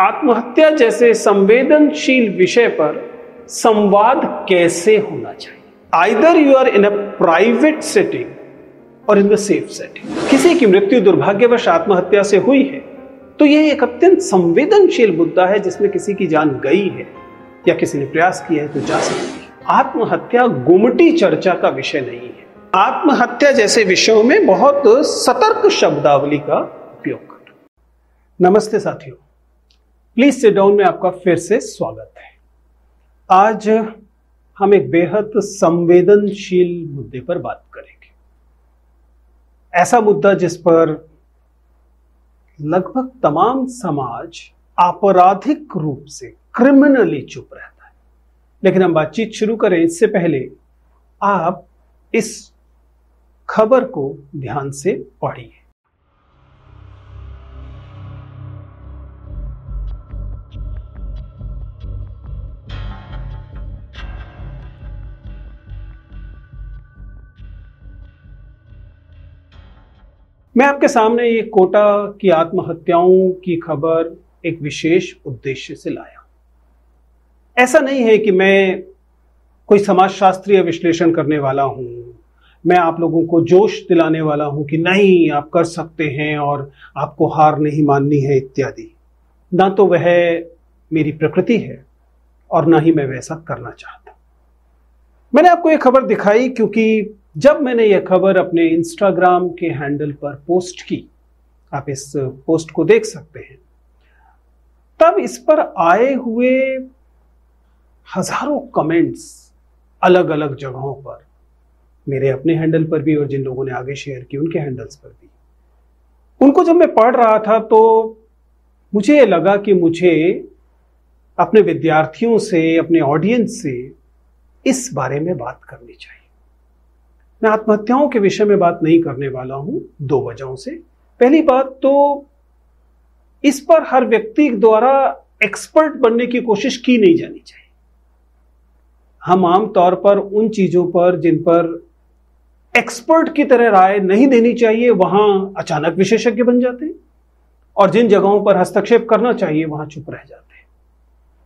आत्महत्या जैसे संवेदनशील विषय पर संवाद कैसे होना चाहिए। Either you are in a private setting और इन द सेफ सेटिंग। किसी की मृत्यु दुर्भाग्यवश आत्महत्या से हुई है तो यह एक अत्यंत संवेदनशील मुद्दा है जिसमें किसी की जान गई है या किसी ने प्रयास किया है तो जा सकती है। आत्महत्या गुमटी चर्चा का विषय नहीं है। आत्महत्या जैसे विषयों में बहुत सतर्क शब्दावली का उपयोग करें। नमस्ते साथियों, प्लीज सिट डाउन में आपका फिर से स्वागत है। आज हम एक बेहद संवेदनशील मुद्दे पर बात करेंगे। ऐसा मुद्दा जिस पर लगभग तमाम समाज आपराधिक रूप से क्रिमिनली चुप रहता है। लेकिन हम बातचीत शुरू करें इससे पहले आप इस खबर को ध्यान से पढ़िए। मैं आपके सामने ये कोटा की आत्महत्याओं की खबर एक विशेष उद्देश्य से लाया। ऐसा नहीं है कि मैं कोई समाजशास्त्रीय विश्लेषण करने वाला हूं, मैं आप लोगों को जोश दिलाने वाला हूं कि नहीं आप कर सकते हैं और आपको हार नहीं माननी है इत्यादि। ना तो वह मेरी प्रकृति है और ना ही मैं वैसा करना चाहता। मैंने आपको यह खबर दिखाई क्योंकि जब मैंने यह खबर अपने इंस्टाग्राम के हैंडल पर पोस्ट की, आप इस पोस्ट को देख सकते हैं, तब इस पर आए हुए हजारों कमेंट्स अलग अलग जगहों पर, मेरे अपने हैंडल पर भी और जिन लोगों ने आगे शेयर की उनके हैंडल्स पर भी, उनको जब मैं पढ़ रहा था तो मुझे ये लगा कि मुझे अपने विद्यार्थियों से, अपने ऑडियंस से इस बारे में बात करनी चाहिए। मैं आत्महत्याओं के विषय में बात नहीं करने वाला हूं दो वजहों से। पहली बात तो इस पर हर व्यक्ति द्वारा एक्सपर्ट बनने की कोशिश की नहीं जानी चाहिए। हम आमतौर पर उन चीजों पर जिन पर एक्सपर्ट की तरह राय नहीं देनी चाहिए वहां अचानक विशेषज्ञ बन जाते हैं और जिन जगहों पर हस्तक्षेप करना चाहिए वहां चुप रह जाते हैं।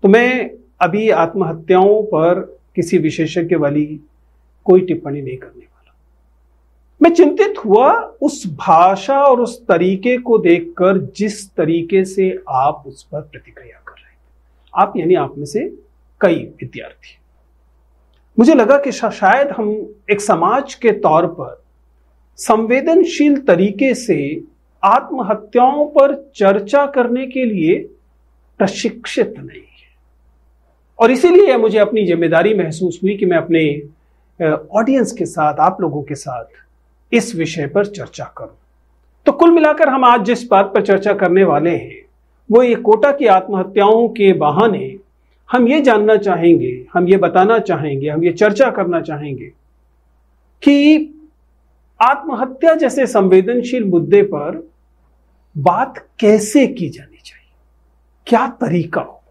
तो मैं अभी आत्महत्याओं पर किसी विशेषज्ञ वाली कोई टिप्पणी नहीं करने वाला। मैं चिंतित हुआ उस भाषा और उस तरीके को देखकर जिस तरीके से आप उस पर प्रतिक्रिया कर रहे हैं। आप यानी आप में से कई विद्यार्थी। मुझे लगा कि शायद हम एक समाज के तौर पर संवेदनशील तरीके से आत्महत्याओं पर चर्चा करने के लिए प्रशिक्षित नहीं है और इसीलिए मुझे अपनी जिम्मेदारी महसूस हुई कि मैं अपने ऑडियंस के साथ, आप लोगों के साथ इस विषय पर चर्चा करूं। तो कुल मिलाकर हम आज जिस बात पर चर्चा करने वाले हैं वो ये कोटा की आत्महत्याओं के बहाने हम ये जानना चाहेंगे, हम ये बताना चाहेंगे, हम ये चर्चा करना चाहेंगे कि आत्महत्या जैसे संवेदनशील मुद्दे पर बात कैसे की जानी चाहिए, क्या तरीका हो।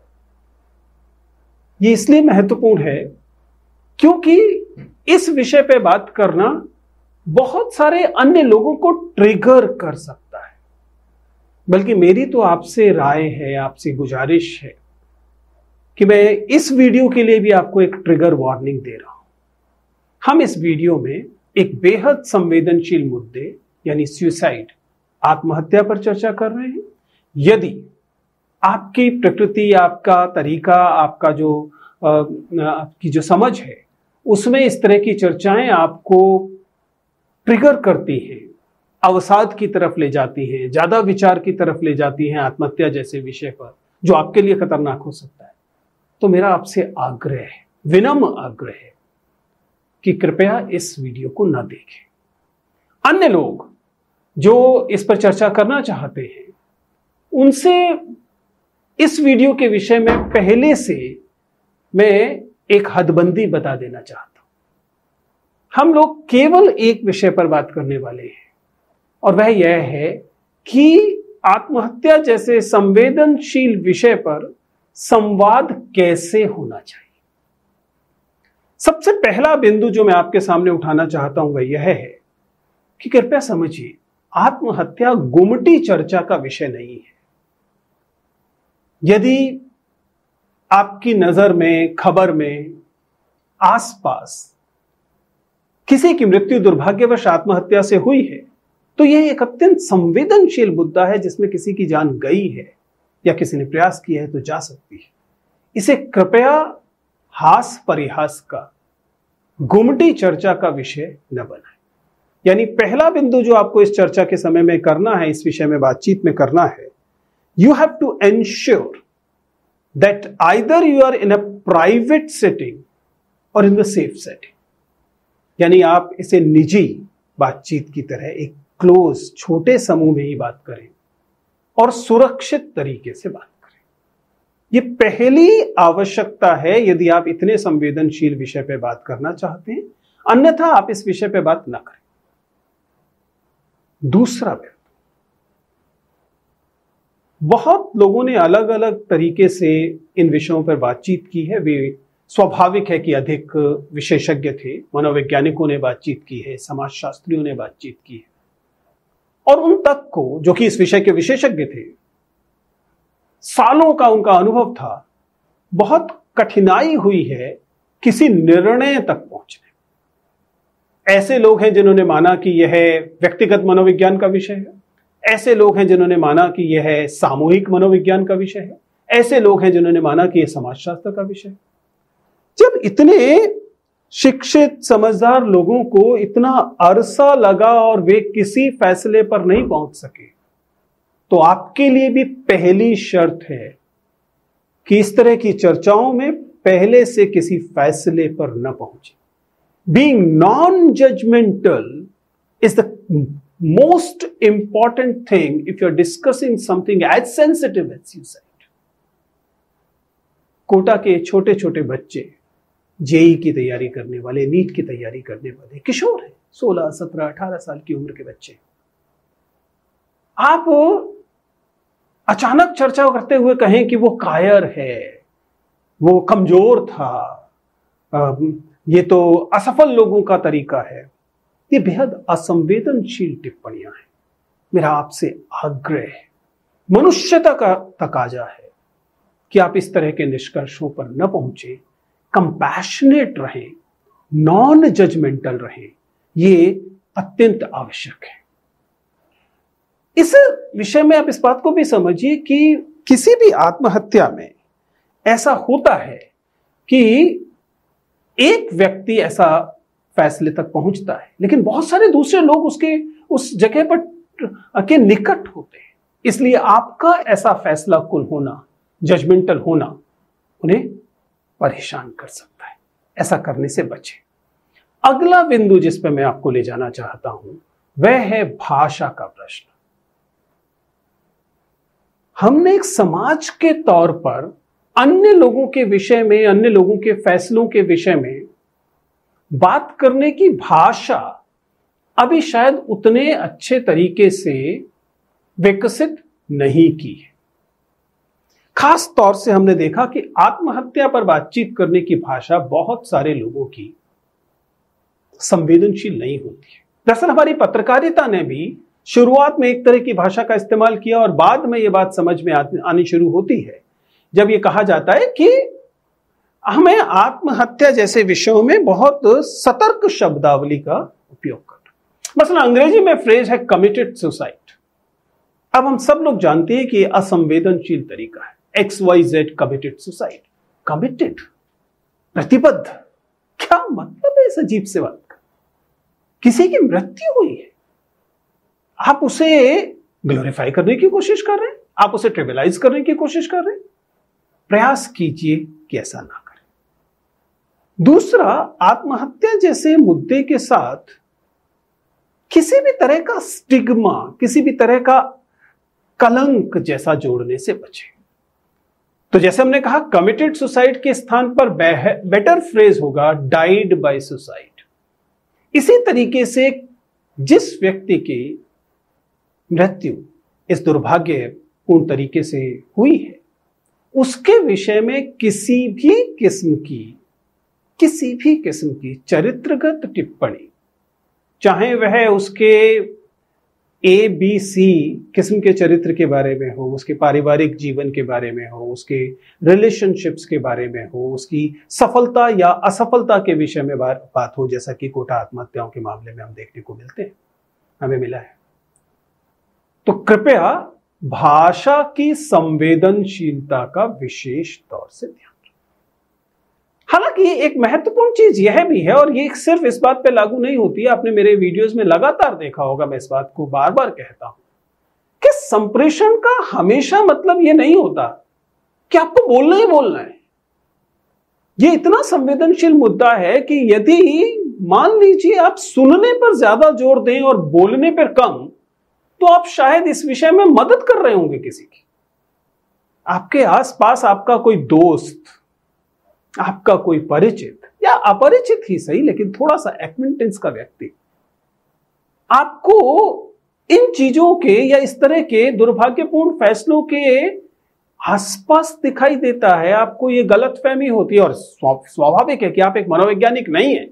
ये इसलिए महत्वपूर्ण है क्योंकि इस विषय पे बात करना बहुत सारे अन्य लोगों को ट्रिगर कर सकता है। बल्कि मेरी तो आपसे राय है, आपसे गुजारिश है कि मैं इस वीडियो के लिए भी आपको एक ट्रिगर वार्निंग दे रहा हूं। हम इस वीडियो में एक बेहद संवेदनशील मुद्दे यानी सुसाइड, आत्महत्या पर चर्चा कर रहे हैं। यदि आपकी प्रकृति, आपका तरीका, आपका जो आपकी जो समझ है उसमें इस तरह की चर्चाएं आपको ट्रिगर करती हैं, अवसाद की तरफ ले जाती हैं, ज्यादा विचार की तरफ ले जाती हैं आत्महत्या जैसे विषय पर जो आपके लिए खतरनाक हो सकता है, तो मेरा आपसे आग्रह है, विनम्र आग्रह है कि कृपया इस वीडियो को न देखें। अन्य लोग जो इस पर चर्चा करना चाहते हैं उनसे इस वीडियो के विषय में पहले से मैं एक हदबंदी बता देना चाहता हूं। हम लोग केवल एक विषय पर बात करने वाले हैं और वह यह है कि आत्महत्या जैसे संवेदनशील विषय पर संवाद कैसे होना चाहिए। सबसे पहला बिंदु जो मैं आपके सामने उठाना चाहता हूं वह यह है कि कृपया समझिए, आत्महत्या गुमटी चर्चा का विषय नहीं है। यदि आपकी नजर में, खबर में, आसपास किसी की मृत्यु दुर्भाग्यवश आत्महत्या से हुई है, तो यह एक अत्यंत संवेदनशील मुद्दा है जिसमें किसी की जान गई है या किसी ने प्रयास किया है तो जा सकती है। इसे कृपया हास परिहास का, गुमटी चर्चा का विषय न बनाएं। यानी पहला बिंदु जो आपको इस चर्चा के समय में करना है, इस विषय में बातचीत में करना है, you have to ensure that either you are in a private setting और इन द सेफ सेटिंग। यानी आप इसे निजी बातचीत की तरह एक क्लोज, छोटे समूह में ही बात करें और सुरक्षित तरीके से बात करें। यह पहली आवश्यकता है यदि आप इतने संवेदनशील विषय पर बात करना चाहते हैं, अन्यथा आप इस विषय पर बात ना करें। दूसरा बिंदु, बहुत लोगों ने अलग अलग तरीके से इन विषयों पर बातचीत की है। वे स्वाभाविक है कि अधिक विशेषज्ञ थे, मनोवैज्ञानिकों ने बातचीत की है, समाजशास्त्रियों ने बातचीत की है, और उन तक को जो कि इस विषय के विशेषज्ञ थे, सालों का उनका अनुभव था, बहुत कठिनाई हुई है किसी निर्णय तक पहुंचने। ऐसे लोग हैं जिन्होंने माना कि यह व्यक्तिगत मनोविज्ञान का विषय है, ऐसे लोग हैं जिन्होंने माना कि यह सामूहिक मनोविज्ञान का विषय है, ऐसे लोग हैं जिन्होंने माना कि यह समाजशास्त्र का विषय है। जब इतने शिक्षित समझदार लोगों को इतना अरसा लगा और वे किसी फैसले पर नहीं पहुंच सके, तो आपके लिए भी पहली शर्त है कि इस तरह की चर्चाओं में पहले से किसी फैसले पर न पहुंचे। Being non-judgmental is the most important thing if you're discussing something as sensitive as suicide. Kota के छोटे छोटे बच्चे, जेई की तैयारी करने वाले, नीट की तैयारी करने वाले किशोर हैं, 16, 17, 18 साल की उम्र के बच्चे। आप अचानक चर्चा करते हुए कहें कि वो कायर है, वो कमजोर था, ये तो असफल लोगों का तरीका है, ये बेहद असंवेदनशील टिप्पणियां हैं। मेरा आपसे आग्रह है, मनुष्यता का तकाजा है कि आप इस तरह के निष्कर्षों पर न पहुंचे, कंपैशनेट रहें, नॉन जजमेंटल रहें, ये अत्यंत आवश्यक है। इस विषय में आप इस बात को भी समझिए कि किसी भी आत्महत्या में ऐसा होता है कि एक व्यक्ति ऐसा फैसले तक पहुंचता है, लेकिन बहुत सारे दूसरे लोग उसके उस जगह पर के निकट होते हैं। इसलिए आपका ऐसा फैसला कुन होना, जजमेंटल होना, उन्हें परेशान कर सकता है। ऐसा करने से बचें। अगला बिंदु जिस पर मैं आपको ले जाना चाहता हूं वह है भाषा का प्रश्न। हमने एक समाज के तौर पर अन्य लोगों के विषय में, अन्य लोगों के फैसलों के विषय में बात करने की भाषा अभी शायद उतने अच्छे तरीके से विकसित नहीं की है। खास तौर से हमने देखा कि आत्महत्या पर बातचीत करने की भाषा बहुत सारे लोगों की संवेदनशील नहीं होती है। दरअसल हमारी पत्रकारिता ने भी शुरुआत में एक तरह की भाषा का इस्तेमाल किया और बाद में यह बात समझ में आनी शुरू होती है जब यह कहा जाता है कि हमें आत्महत्या जैसे विषयों में बहुत सतर्क शब्दावली का उपयोग करना। मसलन अंग्रेजी में फ्रेज है कमिटेड सुसाइड। अब हम सब लोग जानते हैं कि यह असंवेदनशील तरीका है। XYZ committed suicide. कमिटेड, प्रतिबद्ध, क्या मतलब है इस अजीब से बात का? किसी की मृत्यु हुई है, आप उसे ग्लोरीफाई करने की कोशिश कर रहे हैं, आप उसे ट्रिविलाइज करने की कोशिश कर रहे हैं। प्रयास कीजिए कि ऐसा ना करें। दूसरा, आत्महत्या जैसे मुद्दे के साथ किसी भी तरह का स्टिग्मा, किसी भी तरह का कलंक जैसा जोड़ने से बचें। तो जैसे हमने कहा, कमिटेड सुसाइड के स्थान पर बेटर फ्रेज होगा डाइड बाय सुसाइड। इसी तरीके से जिस व्यक्ति की मृत्यु इस दुर्भाग्यपूर्ण तरीके से हुई है, उसके विषय में किसी भी किस्म की चरित्रगत टिप्पणी, चाहे वह उसके ए बी सी किस्म के चरित्र के बारे में हो, उसके पारिवारिक जीवन के बारे में हो, उसके रिलेशनशिप्स के बारे में हो, उसकी सफलता या असफलता के विषय में बात हो, जैसा कि कोटा आत्महत्याओं के मामले में हम देखने को मिलते हैं, हमें मिला है। तो कृपया भाषा की संवेदनशीलता का विशेष तौर से ध्यान। हालांकि एक महत्वपूर्ण चीज यह भी है, और ये सिर्फ इस बात पे लागू नहीं होती है, आपने मेरे वीडियोस में लगातार देखा होगा, मैं इस बात को बार बार कहता हूं कि संप्रेषण का हमेशा मतलब ये नहीं होता कि आपको बोलना ही बोलना है। ये इतना संवेदनशील मुद्दा है कि यदि मान लीजिए आप सुनने पर ज्यादा जोर दें और बोलने पर कम, तो आप शायद इस विषय में मदद कर रहे होंगे किसी की। आपके आसपास आपका कोई दोस्त, आपका कोई परिचित या अपरिचित ही सही, लेकिन थोड़ा सा एक्विंटेंस का व्यक्ति आपको इन चीजों के या इस तरह के दुर्भाग्यपूर्ण फैसलों के आसपास दिखाई देता है, आपको ये गलतफहमी होती है। और स्वाभाविक है कि आप एक मनोवैज्ञानिक नहीं है,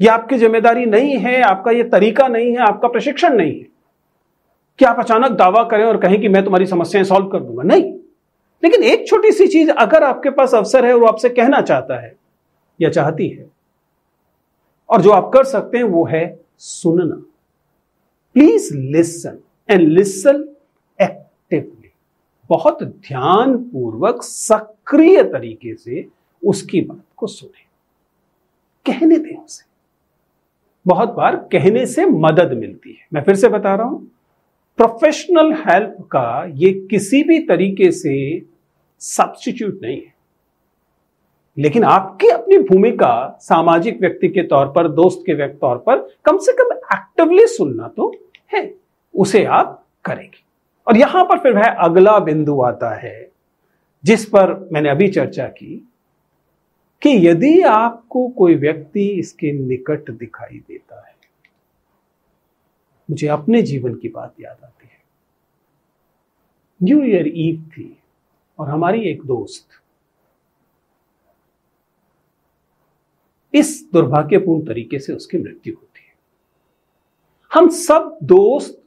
यह आपकी जिम्मेदारी नहीं है, आपका ये तरीका नहीं है, आपका प्रशिक्षण नहीं है कि आप अचानक दावा करें और कहें कि मैं तुम्हारी समस्याएं सॉल्व कर दूंगा, नहीं। लेकिन एक छोटी सी चीज अगर आपके पास अवसर है और वो आपसे कहना चाहता है या चाहती है, और जो आप कर सकते हैं वो है सुनना। Please listen and listen actively. बहुत ध्यानपूर्वक सक्रिय तरीके से उसकी बात को सुने, कहने दें उसे। बहुत बार कहने से मदद मिलती है। मैं फिर से बता रहा हूं, प्रोफेशनल हेल्प का ये किसी भी तरीके से सब्स्टिट्यूट नहीं है, लेकिन आपकी अपनी भूमिका सामाजिक व्यक्ति के तौर पर, दोस्त के तौर पर कम से कम एक्टिवली सुनना तो है, उसे आप करेंगे। और यहां पर फिर वह अगला बिंदु आता है जिस पर मैंने अभी चर्चा की कि यदि आपको कोई व्यक्ति इसके निकट दिखाई देता है। मुझे अपने जीवन की बात याद आती है। न्यू ईयर ईव थी और हमारी एक दोस्त इस दुर्भाग्यपूर्ण तरीके से उसकी मृत्यु होती है। हम सब दोस्त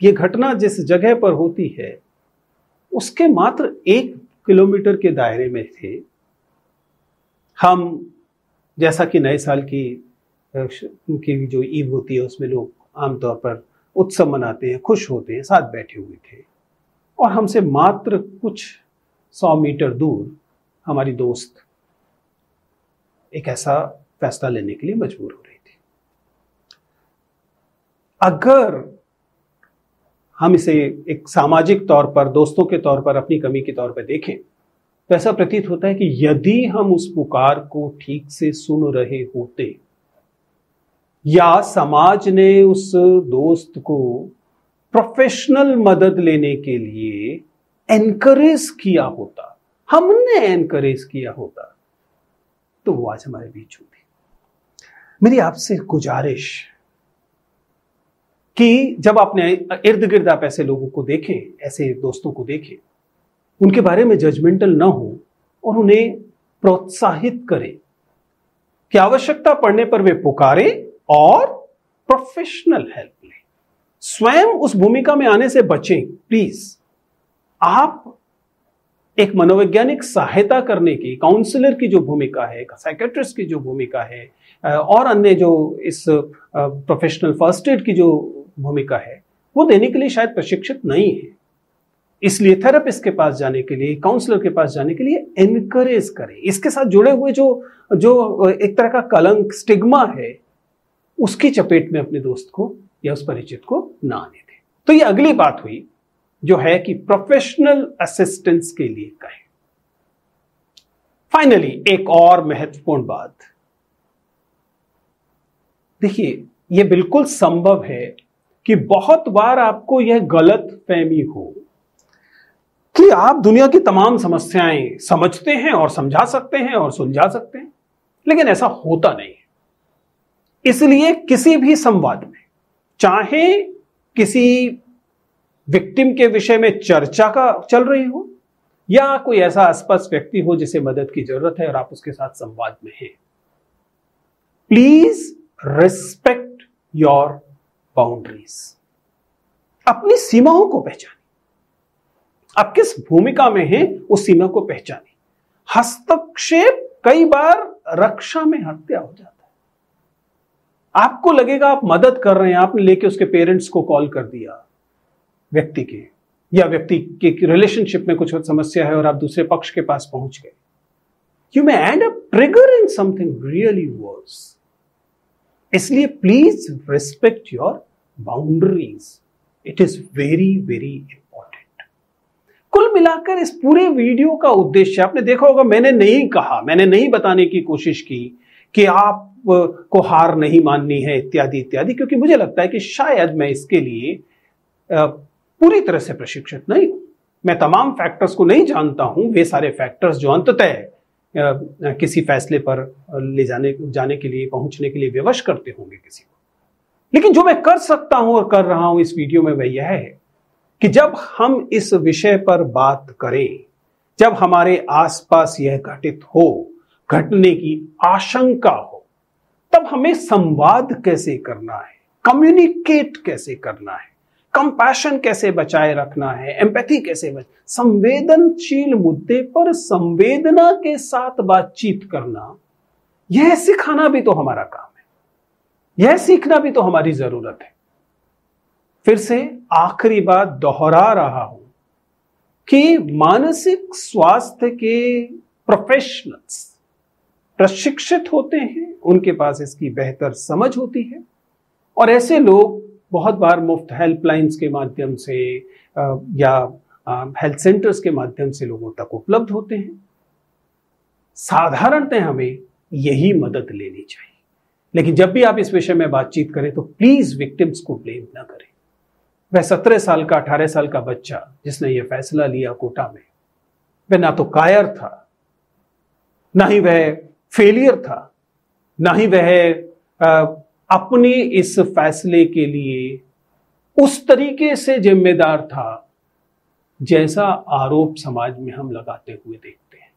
ये घटना जिस जगह पर होती है उसके मात्र 1 किलोमीटर के दायरे में थे। हम, जैसा कि नए साल की जो ईव होती है उसमें लोग आमतौर पर उत्सव मनाते हैं, खुश होते हैं, साथ बैठे हुए थे, और हमसे मात्र कुछ 100 मीटर दूर हमारी दोस्त एक ऐसा फैसला लेने के लिए मजबूर हो रही थी। अगर हम इसे एक सामाजिक तौर पर, दोस्तों के तौर पर, अपनी कमी के तौर पर देखें तो ऐसा प्रतीत होता है कि यदि हम उस पुकार को ठीक से सुन रहे होते या समाज ने उस दोस्त को प्रोफेशनल मदद लेने के लिए एनकरेज किया होता, हमने एनकरेज किया होता, तो वो आज हमारे बीच होती। मेरी आपसे गुजारिश कि जब आपने इर्द गिर्द आप ऐसे लोगों को देखें, ऐसे दोस्तों को देखें, उनके बारे में जजमेंटल ना हो और उन्हें प्रोत्साहित करें कि आवश्यकता पड़ने पर वे पुकारें और प्रोफेशनल हेल्प लें। स्वयं उस भूमिका में आने से बचें प्लीज। आप एक मनोवैज्ञानिक सहायता करने की, काउंसलर की जो भूमिका है, साइकेट्रिस्ट की जो भूमिका है, और अन्य जो इस प्रोफेशनल फर्स्ट एड की जो भूमिका है, वो देने के लिए शायद प्रशिक्षित नहीं है। इसलिए थेरेपिस्ट के पास जाने के लिए, काउंसलर के पास जाने के लिए एनकरेज करें। इसके साथ जुड़े हुए जो एक तरह का कलंक, स्टिग्मा है, उसकी चपेट में अपने दोस्त को या उस परिचित को ना आने दें। तो ये अगली बात हुई जो है कि प्रोफेशनल असिस्टेंस के लिए कहें। फाइनली एक और महत्वपूर्ण बात, देखिए यह बिल्कुल संभव है कि बहुत बार आपको यह गलत फहमी हो कि आप दुनिया की तमाम समस्याएं समझते हैं और समझा सकते हैं और सुलझा सकते हैं, लेकिन ऐसा होता नहीं है। इसलिए किसी भी संवाद में, चाहे किसी विक्टिम के विषय में चर्चा का चल रही हो या कोई ऐसा अस्पष्ट व्यक्ति हो जिसे मदद की जरूरत है और आप उसके साथ संवाद में हैं, प्लीज रिस्पेक्ट योर बाउंड्रीज। अपनी सीमाओं को पहचाने, आप किस भूमिका में हैं उस सीमा को पहचाने। हस्तक्षेप कई बार रक्षा में हत्या हो जाता है। आपको लगेगा आप मदद कर रहे हैं, आपने लेके उसके पेरेंट्स को कॉल कर दिया व्यक्ति के, या व्यक्ति के रिलेशनशिप में कुछ समस्या है और आप दूसरे पक्ष के पास पहुंच गए, you may end up triggering something really worse. इसलिए please respect your boundaries, it is very very important. कुल मिलाकर इस पूरे वीडियो का उद्देश्य, आपने देखा होगा मैंने नहीं बताने की कोशिश की कि आप को हार नहीं माननी है इत्यादि इत्यादि, क्योंकि मुझे लगता है कि शायद मैं इसके लिए पूरी तरह से प्रशिक्षित नहीं हूं। मैं तमाम फैक्टर्स को नहीं जानता हूं, वे सारे फैक्टर्स जो अंततः किसी फैसले पर ले जाने के लिए, पहुंचने के लिए विवश करते होंगे किसी को। लेकिन जो मैं कर सकता हूं और कर रहा हूं इस वीडियो में वह यह है कि जब हम इस विषय पर बात करें, जब हमारे आसपास यह घटने की आशंका हो, तब हमें संवाद कैसे करना है, कम्युनिकेट कैसे करना है, कंपैशन कैसे बचाए रखना है, एम्पैथी कैसे संवेदनशील मुद्दे पर संवेदना के साथ बातचीत करना, यह सिखाना भी तो हमारा काम है, यह सीखना भी तो हमारी जरूरत है। फिर से आखिरी बात दोहरा रहा हूं कि मानसिक स्वास्थ्य के प्रोफेशनल्स प्रशिक्षित होते हैं, उनके पास इसकी बेहतर समझ होती है, और ऐसे लोग बहुत बार मुफ्त हेल्पलाइंस के माध्यम से या हेल्थ सेंटर्स के माध्यम से लोगों तक उपलब्ध होते हैं। साधारणतः हमें यही मदद लेनी चाहिए। लेकिन जब भी आप इस विषय में बातचीत करें तो प्लीज विक्टिम्स को ब्लेम ना करें। वह 17 साल का 18 साल का बच्चा जिसने यह फैसला लिया कोटा में, वह ना तो कायर था, ना ही वह फेलियर था, ना ही वह अपने इस फैसले के लिए उस तरीके से जिम्मेदार था जैसा आरोप समाज में हम लगाते हुए देखते हैं।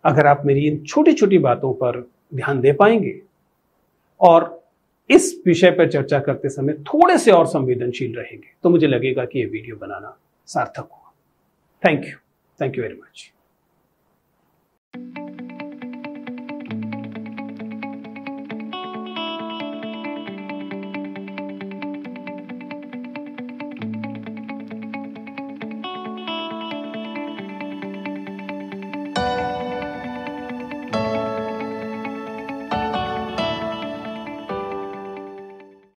अगर आप मेरी इन छोटी छोटी बातों पर ध्यान दे पाएंगे और इस विषय पर चर्चा करते समय थोड़े से और संवेदनशील रहेंगे, तो मुझे लगेगा कि यह वीडियो बनाना सार्थक हुआ। Thank you very much.